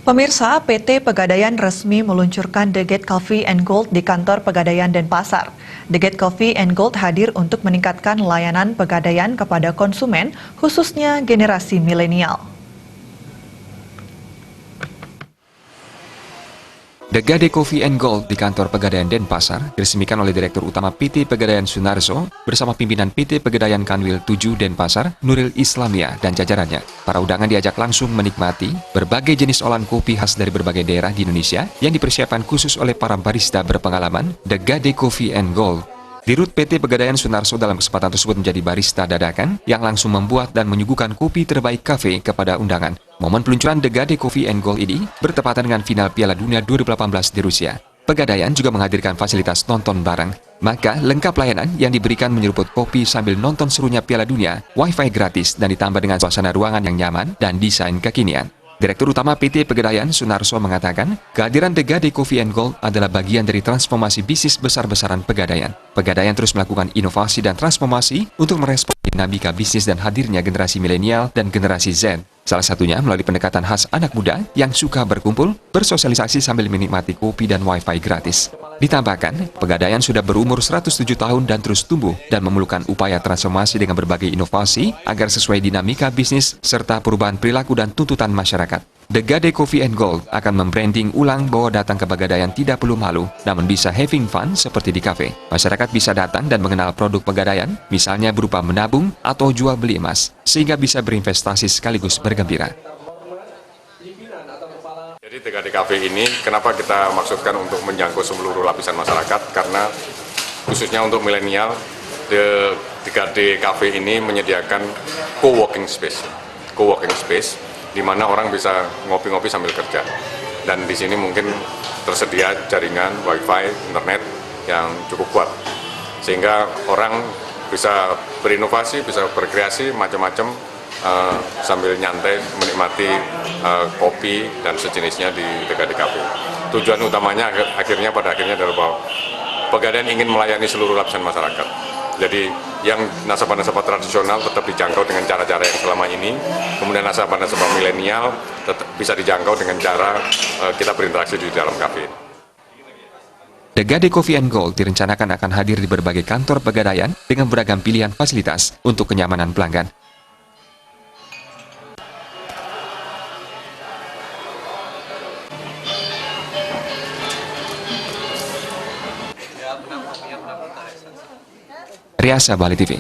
Pemirsa, PT Pegadaian resmi meluncurkan The Gate Coffee and Gold di kantor Pegadaian Denpasar. The Gate Coffee and Gold hadir untuk meningkatkan layanan pegadaian kepada konsumen, khususnya generasi milenial. The Gate Coffee and Gold di kantor Pegadaian Denpasar diresmikan oleh Direktur Utama PT Pegadaian Sunarso bersama pimpinan PT Pegadaian Kanwil 7 Denpasar, Nuril Islamia, dan jajarannya. Para undangan diajak langsung menikmati berbagai jenis olahan kopi khas dari berbagai daerah di Indonesia yang dipersiapkan khusus oleh para barista berpengalaman The Gate Coffee and Gold. Dirut PT Pegadaian Sunarso dalam kesempatan tersebut menjadi barista dadakan yang langsung membuat dan menyuguhkan kopi terbaik kafe kepada undangan. Momen peluncuran The Gate Coffee and Gold ini bertepatan dengan final Piala Dunia 2018 di Rusia. Pegadaian juga menghadirkan fasilitas nonton bareng. Maka lengkap layanan yang diberikan menyeruput kopi sambil nonton serunya Piala Dunia, Wi-Fi gratis dan ditambah dengan suasana ruangan yang nyaman dan desain kekinian. Direktur Utama PT Pegadaian Sunarso mengatakan, kehadiran The Gate Coffee and Gold adalah bagian dari transformasi bisnis besar-besaran Pegadaian. Pegadaian terus melakukan inovasi dan transformasi untuk merespons dinamika bisnis dan hadirnya generasi milenial dan generasi Z. Salah satunya melalui pendekatan khas anak muda yang suka berkumpul, bersosialisasi sambil menikmati kopi dan Wi-Fi gratis. Ditambahkan, Pegadaian sudah berumur 107 tahun dan terus tumbuh dan memerlukan upaya transformasi dengan berbagai inovasi agar sesuai dinamika bisnis serta perubahan perilaku dan tuntutan masyarakat. The Gate Coffee and Gold akan membranding ulang bahwa datang ke Pegadaian tidak perlu malu, namun bisa having fun seperti di kafe. Masyarakat bisa datang dan mengenal produk Pegadaian, misalnya berupa menabung atau jual beli emas, sehingga bisa berinvestasi sekaligus bergembira. Jadi The Gate Cafe ini kenapa kita maksudkan untuk menjangkau seluruh lapisan masyarakat, karena khususnya untuk milenial, The Gate Cafe ini menyediakan co-working space di mana orang bisa ngopi-ngopi sambil kerja. Dan di sini mungkin tersedia jaringan Wi-Fi, internet yang cukup kuat, sehingga orang bisa berinovasi, bisa berkreasi macam-macam sambil nyantai menikmati kopi dan sejenisnya di The Gate Cafe. Tujuan utamanya pada akhirnya adalah bahwa Pegadaian ingin melayani seluruh lapisan masyarakat. Jadi yang nasabah-nasabah tradisional tetap dijangkau dengan cara-cara yang selama ini, kemudian nasabah-nasabah milenial tetap bisa dijangkau dengan cara kita berinteraksi di dalam kafe. The Gate Coffee and Gold direncanakan akan hadir di berbagai kantor Pegadaian dengan beragam pilihan fasilitas untuk kenyamanan pelanggan. Riasa Bali TV.